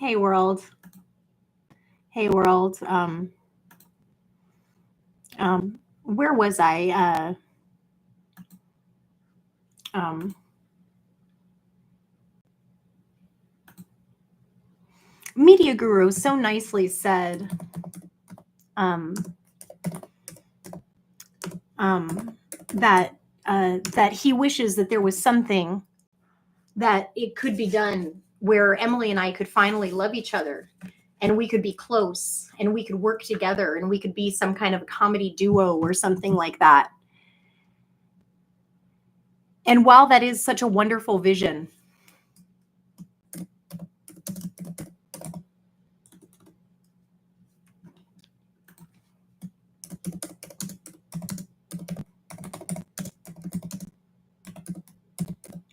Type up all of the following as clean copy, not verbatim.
Hey world. Hey world. Where was I? Um, Media Guru so nicely said um, that that he wishes that there was something that it could be done where Emily and I could finally love each other and we could be close and we could work together and we could be some kind of a comedy duo or something like that. And while that is such a wonderful vision,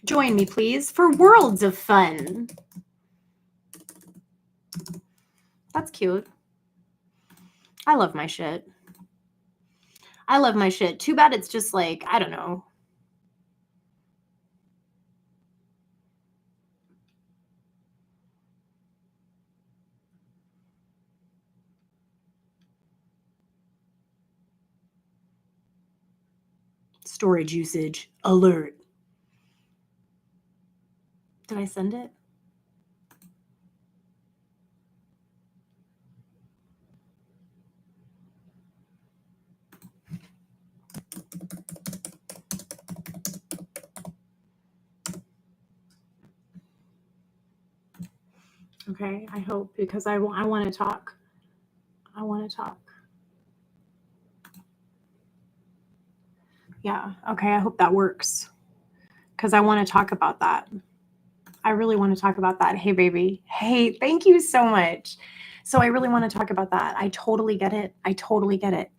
join me please for worlds of fun. That's cute. I love my shit. I love my shit. Too bad it's just like, I don't know. Storage usage alert. Did I send it? Okay, I hope, because I want to talk. I want to talk. Yeah, okay, I hope that works. Because I want to talk about that. I really want to talk about that. Hey, baby. Hey, thank you so much. So I really want to talk about that. I totally get it. I totally get it.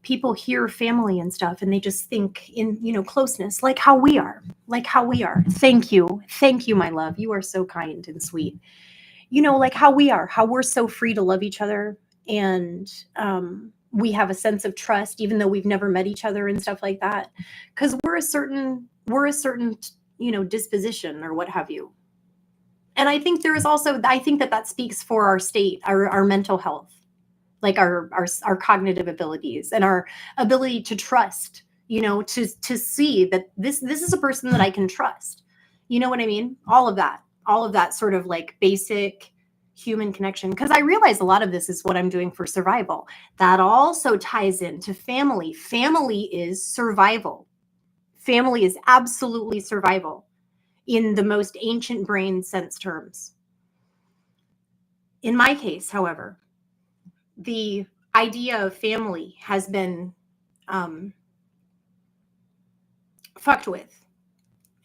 People hear family and stuff and they just think in, closeness, like how we are. Like how we are. Thank you. Thank you, my love. You are so kind and sweet. Like how we are, how we're so free to love each other. And we have a sense of trust, even though we've never met each other and stuff like that. Because we're a certain, disposition or what have you. And I think there is also, I think that speaks for our state, our mental health, like our cognitive abilities and our ability to trust, to see that this is a person that I can trust. You know what I mean? All of that sort of like basic human connection. Because I realize a lot of this is what I'm doing for survival. That also ties into family. Family is survival. Family is absolutely survival in the most ancient brain sense terms. In my case, however, the idea of family has been fucked with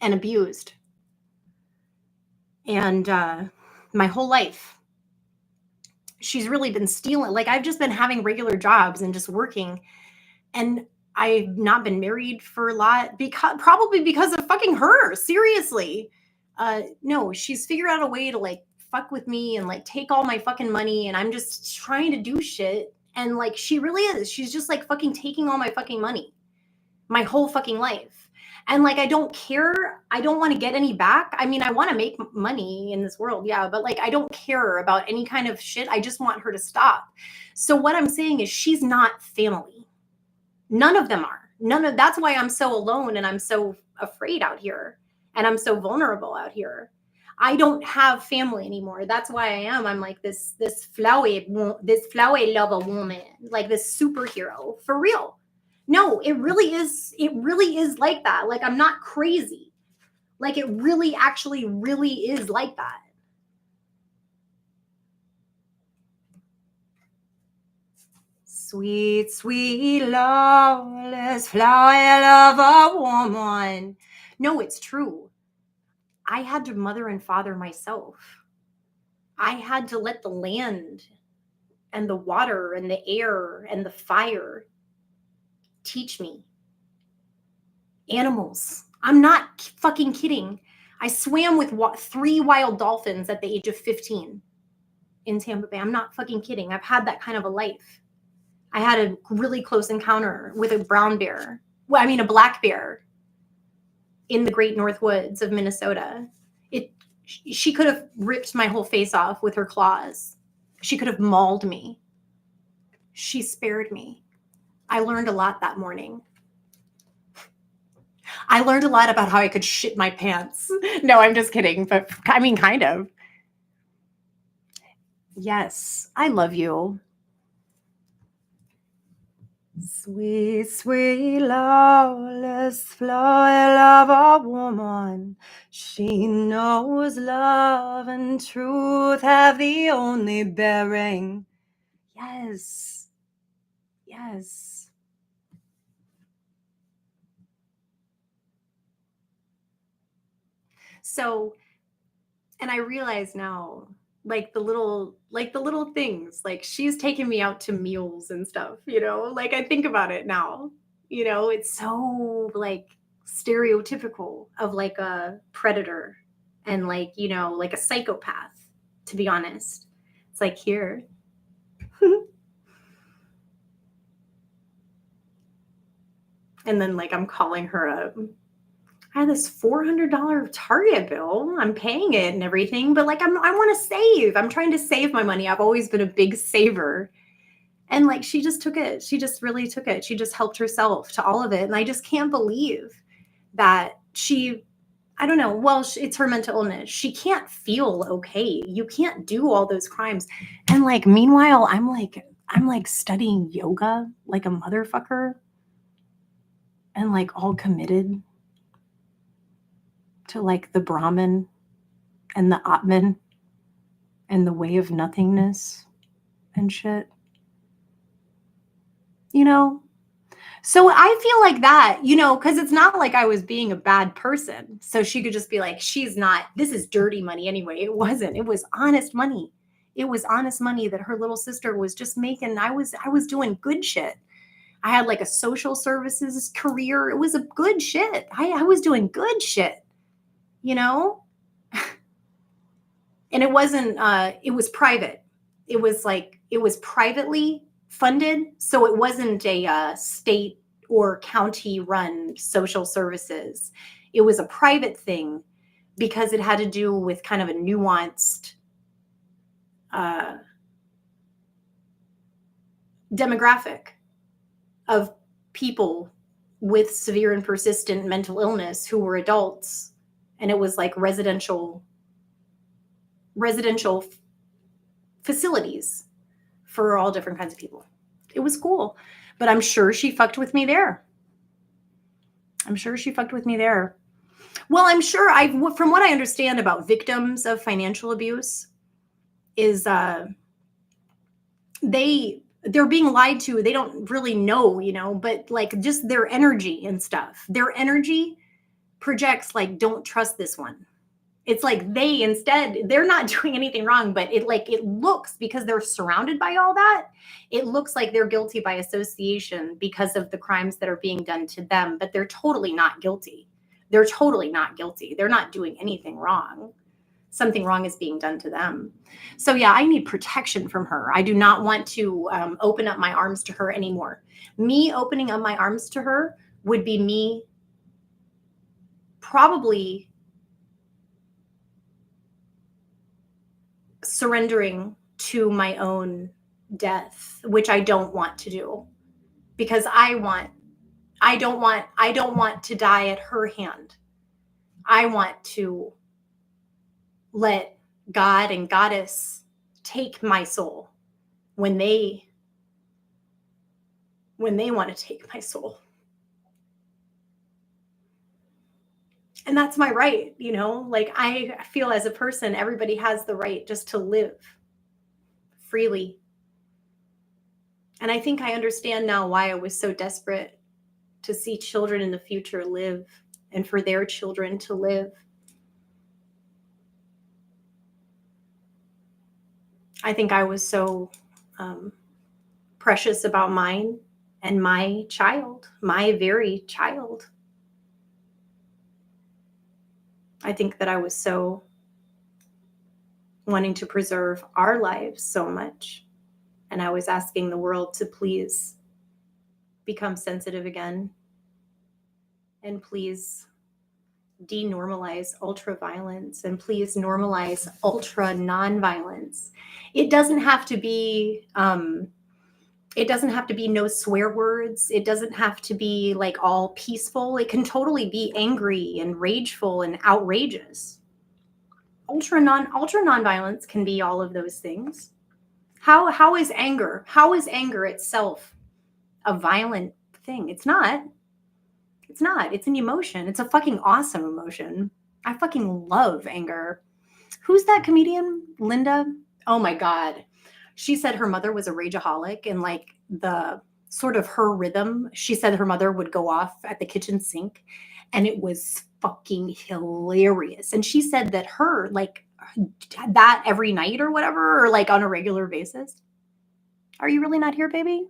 and abused. And my whole life, she's really been stealing. Like, I've just been having regular jobs and just working. And I've not been married for a lot, probably because of fucking her. Seriously. No, she's figured out a way to like fuck with me and like take all my fucking money. And I'm just trying to do shit. And like, she really is. She's just like fucking taking all my fucking money, my whole fucking life. And like, I don't care. I don't want to get any back. I mean, I want to make money in this world. Yeah. But like, I don't care about any kind of shit. I just want her to stop. So what I'm saying is she's not family. None of them are. That's why I'm so alone and I'm so afraid out here and I'm so vulnerable out here. I don't have family anymore. That's why I'm like this flowy lover woman, like this superhero for real. No, it really is like that. Like, I'm not crazy. Like, it really actually really is like that. Sweet, sweet, loveless flower of a woman. No, it's true. I had to mother and father myself. I had to let the land and the water and the air and the fire teach me. Animals. I'm not fucking kidding. I swam with 3 wild dolphins at the age of 15 in Tampa Bay. I'm not fucking kidding. I've had that kind of a life. I had a really close encounter with a brown bear. Well, I mean, a black bear in the Great North Woods of Minnesota. She could have ripped my whole face off with her claws. She could have mauled me. She spared me. I learned a lot that morning. I learned a lot about how I could shit my pants. No, I'm just kidding, but I mean, kind of. Yes, I love you. Sweet, sweet, lawless flower of a woman. She knows love and truth have the only bearing. Yes. Yes. So, and I realize now, like the little things, like she's taking me out to meals and stuff, like I think about it now, it's so like stereotypical of like a predator and like, like a psychopath, to be honest. It's like here. And then like I'm calling her up. I had this $400 Target bill. I'm paying it and everything, but like I want to save. I'm trying to save my money. I've always been a big saver. And like she just took it. She just really took it. She just helped herself to all of it. And I just can't believe that I don't know. Well, it's her mental illness. She can't feel okay. You can't do all those crimes. And like meanwhile, I'm like studying yoga like a motherfucker and like all committed to like the Brahman and the Atman and the way of nothingness and shit. So I feel like that, because it's not like I was being a bad person. So she could just be like, this is dirty money anyway. It wasn't. It was honest money. It was honest money that her little sister was just making. I was doing good shit. I had like a social services career. It was a good shit. I was doing good shit, you know? And it wasn't, it was private. It was privately funded. So it wasn't a state or county run social services. It was a private thing because it had to do with kind of a nuanced uh, demographic of people with severe and persistent mental illness who were adults. And it was like residential facilities for all different kinds of people. It was cool, but I'm sure she fucked with me there. Well, I'm sure from what I understand about victims of financial abuse is they're being lied to. They don't really know, but like just their energy and stuff. Their energy projects like, don't trust this one. It's like they're not doing anything wrong, but it looks, because they're surrounded by all that, it looks like they're guilty by association because of the crimes that are being done to them, but they're totally not guilty. They're totally not guilty. They're not doing anything wrong. Something wrong is being done to them. So yeah, I need protection from her. I do not want to open up my arms to her anymore. Me opening up my arms to her would be me probably surrendering to my own death, which I don't want to do, because I don't want to die at her hand. I want to let God and Goddess take my soul when they want to take my soul. And that's my right, like I feel as a person, everybody has the right just to live freely. And I think I understand now why I was so desperate to see children in the future live and for their children to live. I think I was so precious about mine and my child, my very child. I think that I was so wanting to preserve our lives so much. And I was asking the world to please become sensitive again. And please denormalize ultra violence and please normalize ultra non-violence. It doesn't have to be no swear words. It doesn't have to be like all peaceful. It can totally be angry and rageful and outrageous. Ultra non-violence can be all of those things. How is anger? How is anger itself a violent thing? It's not. It's not. It's an emotion. It's a fucking awesome emotion. I fucking love anger. Who's that comedian? Linda? Oh my God. She said her mother was a rageaholic and like the sort of her rhythm, she said her mother would go off at the kitchen sink and it was fucking hilarious. And she said that her like that every night or whatever, or like on a regular basis. Are you really not here, baby?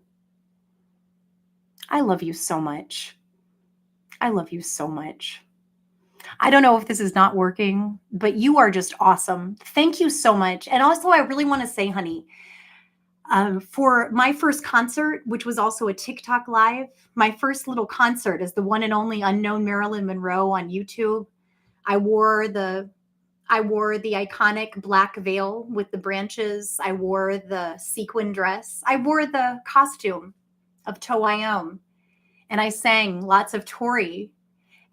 I love you so much. I love you so much. I don't know if this is not working, but you are just awesome. Thank you so much. And also, I really want to say, honey, for my first concert, which was also a TikTok live, my first little concert as the one and only unknown Marilyn Monroe on YouTube. I wore the iconic black veil with the branches. I wore the sequin dress. I wore the costume of To-I-Am. And I sang lots of Tori.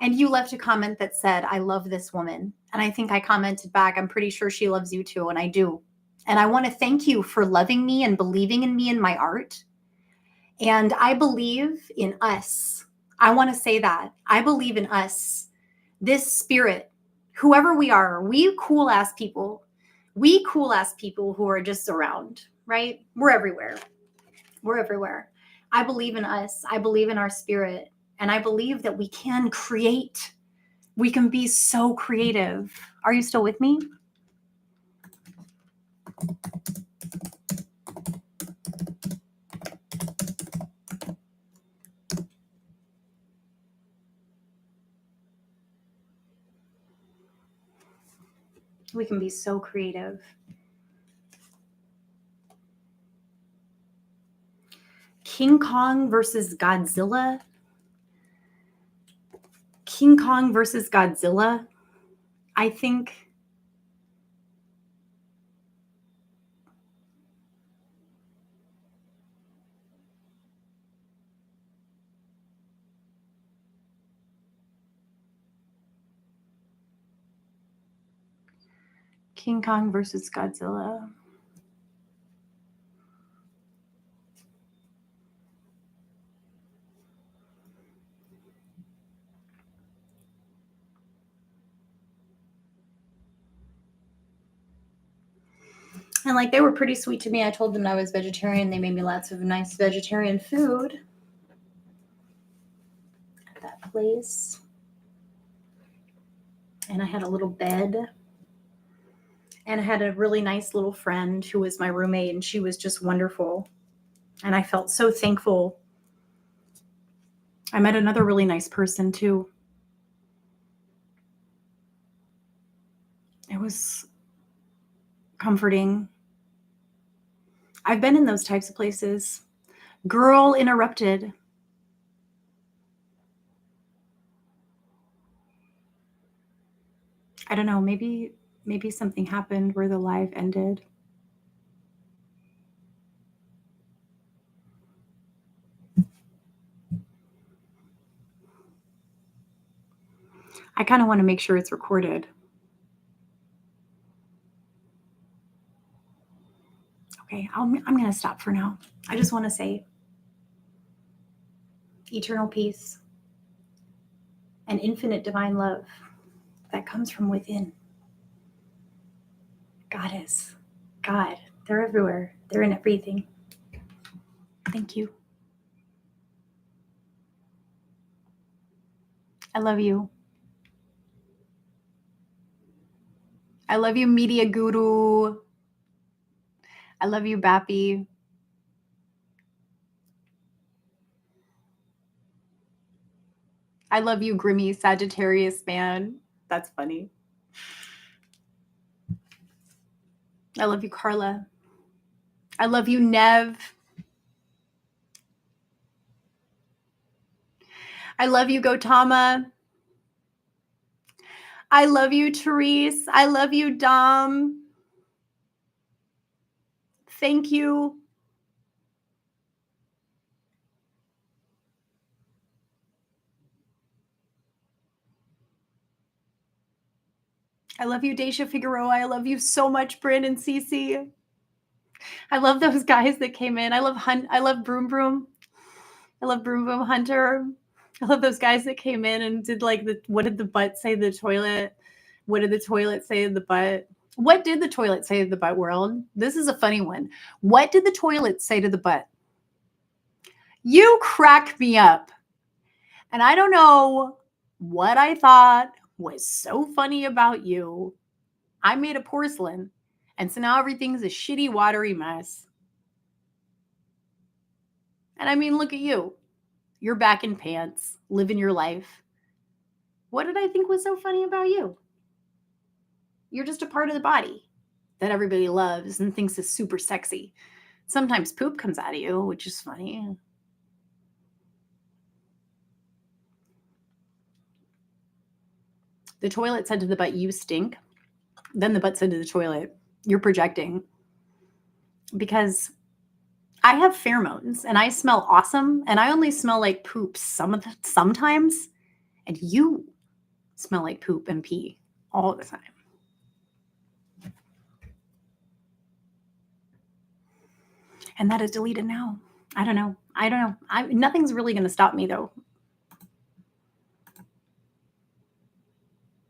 And you left a comment that said, I love this woman. And I think I commented back, I'm pretty sure she loves you too. And I do. And I want to thank you for loving me and believing in me and my art. And I believe in us. I want to say that. I believe in us. This spirit, whoever we are, we cool ass people who are just around, right? We're everywhere. We're everywhere. I believe in us. I believe in our spirit. And I believe that we can create. We can be so creative. Are you still with me? We can be so creative. King Kong versus Godzilla. King Kong versus Godzilla. I think King Kong versus Godzilla. And like they were pretty sweet to me. I told them I was vegetarian. They made me lots of nice vegetarian food at that place. And I had a little bed. And I had a really nice little friend who was my roommate, and she was just wonderful. And I felt so thankful. I met another really nice person too. It was comforting. I've been in those types of places. Girl interrupted. I don't know, maybe something happened where the live ended. I kind of want to make sure it's recorded. Okay, I'm going to stop for now. I just want to say eternal peace and infinite divine love that comes from within. Goddess, God, they're everywhere. They're in everything. Thank you. I love you. I love you, Media Guru. I love you, Bappy. I love you, Grimmy Sagittarius man. That's funny. I love you, Carla. I love you, Nev. I love you, Gotama. I love you, Therese. I love you, Dom. Thank you. I love you, Daisha Figueroa. I love you so much, Brandon Cece. I love those guys that came in. I love Hunt. I love Broom Broom. I love Broom Broom Hunter. I love those guys that came in and did like the what did the butt say to the toilet? What did the toilet say to the butt? What did the toilet say to the butt, world? This is a funny one. What did the toilet say to the butt? You crack me up. And I don't know what I thought was so funny about you. I made a porcelain. And so now everything's a shitty, watery mess. And I mean, look at you. You're back in pants, living your life. What did I think was so funny about you? You're just a part of the body that everybody loves and thinks is super sexy. Sometimes poop comes out of you, which is funny. The toilet said to the butt, "You stink." Then the butt said to the toilet, "You're projecting." Because I have pheromones and I smell awesome, and I only smell like poop sometimes, and you smell like poop and pee all the time. And that is deleted now. I don't know. Nothing's really going to stop me though.